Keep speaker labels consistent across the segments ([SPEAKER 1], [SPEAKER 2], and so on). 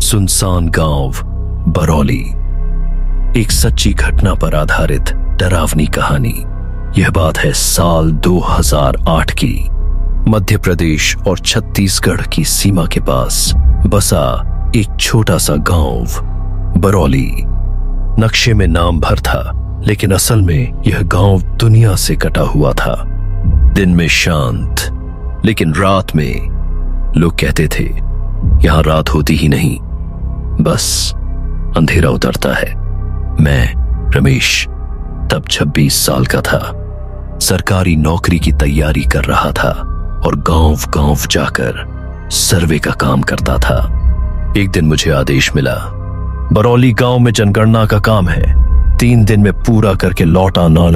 [SPEAKER 1] सुनसान गांव बरौली। एक सच्ची घटना पर आधारित डरावनी कहानी। यह बात है साल 2008 की। मध्य प्रदेश और छत्तीसगढ़ की सीमा के पास बसा एक छोटा सा गांव बरौली। नक्शे में नाम भर था, लेकिन असल में यह गांव दुनिया से कटा हुआ था। दिन में शांत, लेकिन रात में लोग कहते थे यहां रात होती ही नहीं, बस अंधेरा उतरता है। मैं रमेश तब 26 साल का था। सरकारी नौकरी की तैयारी कर रहा था और गांव-गांव जाकर सर्वे का काम करता था। एक दिन मुझे आदेश मिला, बरौली गांव में जनगणना का काम है, 3 दिन में पूरा करके लौट आना।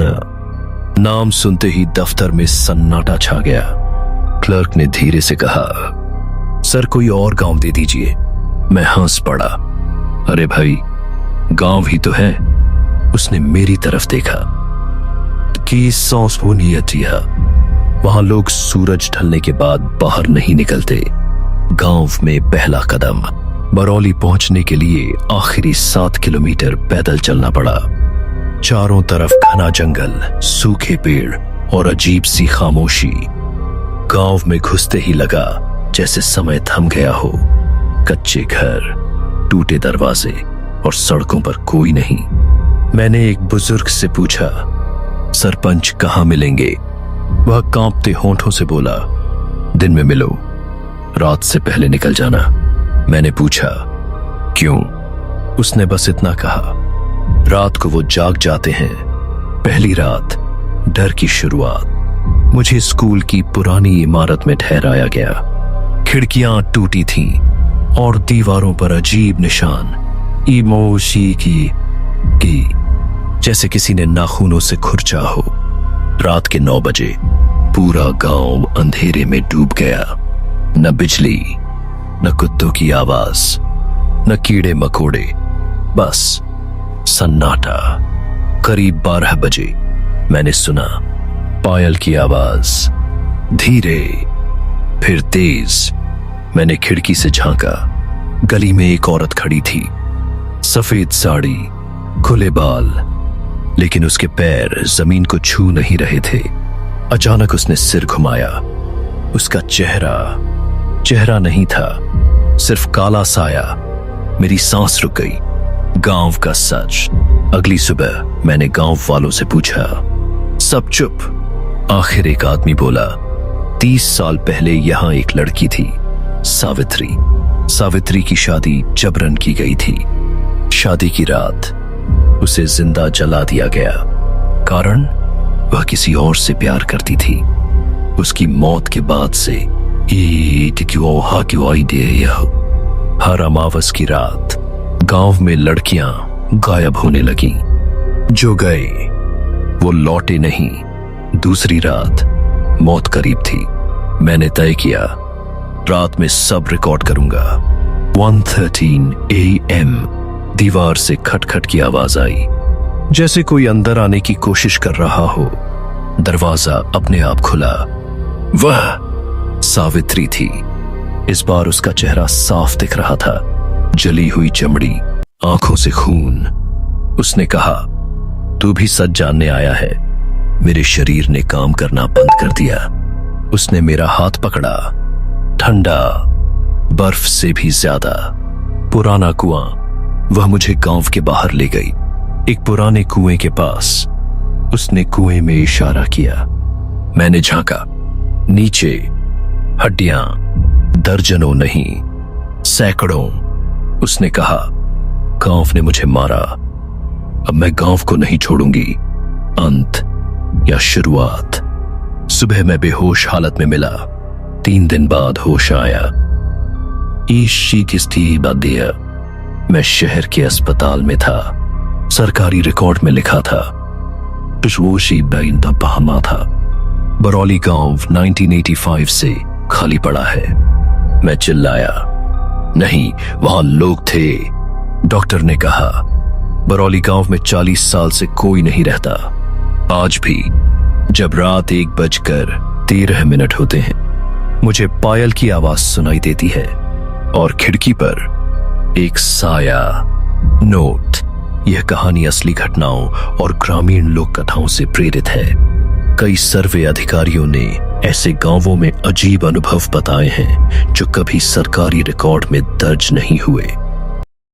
[SPEAKER 1] नाम सुनते ही दफ्तर में सन्नाटा छा गया। क्लर्क ने धीरे से कहा, सर कोई और गांव दे दीजिए। मैं हंस पड़ा। अरे भाई, गांव ही तो है। उसने मेरी तरफ देखा कि सांस होनी है। वहां लोग सूरज ढलने के बाद बाहर नहीं निकलते। गांव में पहला कदम। बरौली पहुंचने के लिए आखिरी 7 किलोमीटर पैदल चलना पड़ा। चारों तरफ घना जंगल, सूखे पेड़ और अजीब सी खामोशी। गांव में घुसते ही लगा जैसे समय थम गया हो। कच्चे घर, टूटे दरवाजे और सड़कों पर कोई नहीं। मैंने एक बुजुर्ग से पूछा, सरपंच कहां मिलेंगे? वह कांपते होंठों से बोला, दिन में मिलो, रात से पहले निकल जाना। मैंने पूछा, क्यों? उसने बस इतना कहा, रात को वो जाग जाते हैं। पहली रात, डर की शुरुआत। मुझे स्कूल की पुरानी इमारत में ठहराया गया। खिड़कियां टूटी थीं और दीवारों पर अजीब निशान, इमोशी की जैसे किसी ने नाखूनों से खुरचा हो। रात के 9 बजे पूरा गांव अंधेरे में डूब गया। न बिजली, न कुत्तों की आवाज, न कीड़े मकोड़े, बस सन्नाटा। करीब 12 बजे मैंने सुना पायल की आवाज, धीरे फिर तेज। मैंने खिड़की से झांका। गली में एक औरत खड़ी थी, सफेद साड़ी, खुले बाल, लेकिन उसके पैर जमीन को छू नहीं रहे थे। अचानक उसने सिर घुमाया। उसका चेहरा नहीं था, सिर्फ काला साया। मेरी सांस रुक गई। गांव का सच। अगली सुबह मैंने गांव वालों से पूछा, सब चुप। आखिर एक आदमी बोला, 30 साल पहले यहां एक लड़की थी, सावित्री की शादी जबरन की गई थी। शादी की रात उसे जिंदा जला दिया गया। कारण, वह किसी और से प्यार करती थी। उसकी मौत के बाद से हर अमावस की रात गांव में लड़कियां गायब होने लगीं। जो गए वो लौटे नहीं। दूसरी रात मौत करीब थी। मैंने तय किया, रात में सब रिकॉर्ड करूंगा। 1:13 AM दीवार से खटखट की आवाज आई, जैसे कोई अंदर आने की कोशिश कर रहा हो। दरवाजा अपने आप खुला। वह सावित्री थी। इस बार उसका चेहरा साफ दिख रहा था, जली हुई चमड़ी, आंखों से खून। उसने कहा, तू भी सच जानने आया है? मेरे शरीर ने काम करना बंद कर दिया। उसने मेरा हाथ पकड़ा, ठंडा, बर्फ से भी ज्यादा। पुराना कुआं। वह मुझे गांव के बाहर ले गई, एक पुराने कुएं के पास। उसने कुएं में इशारा किया। मैंने झांका। नीचे हड्डियां, दर्जनों नहीं, सैकड़ों। उसने कहा, गांव ने मुझे मारा, अब मैं गांव को नहीं छोड़ूंगी। अंत या शुरुआत? सुबह मैं बेहोश हालत में मिला। 3 दिन बाद होश आया। मैं शहर के अस्पताल में था। सरकारी रिकॉर्ड में लिखा था, बहामा था। बरौली गांव 1985 से खाली पड़ा है। मैं चिल्लाया, नहीं, वहां लोग थे। डॉक्टर ने कहा, बरौली गांव में 40 साल से कोई नहीं रहता। आज भी जब रात 1:13 होते हैं, मुझे पायल की आवाज सुनाई देती है और खिड़की पर एक साया। नोट: यह कहानी असली घटनाओं और ग्रामीण लोक कथाओं से प्रेरित है। कई सर्वे अधिकारियों ने ऐसे गांवों में अजीब अनुभव बताए हैं जो कभी सरकारी रिकॉर्ड में दर्ज नहीं हुए।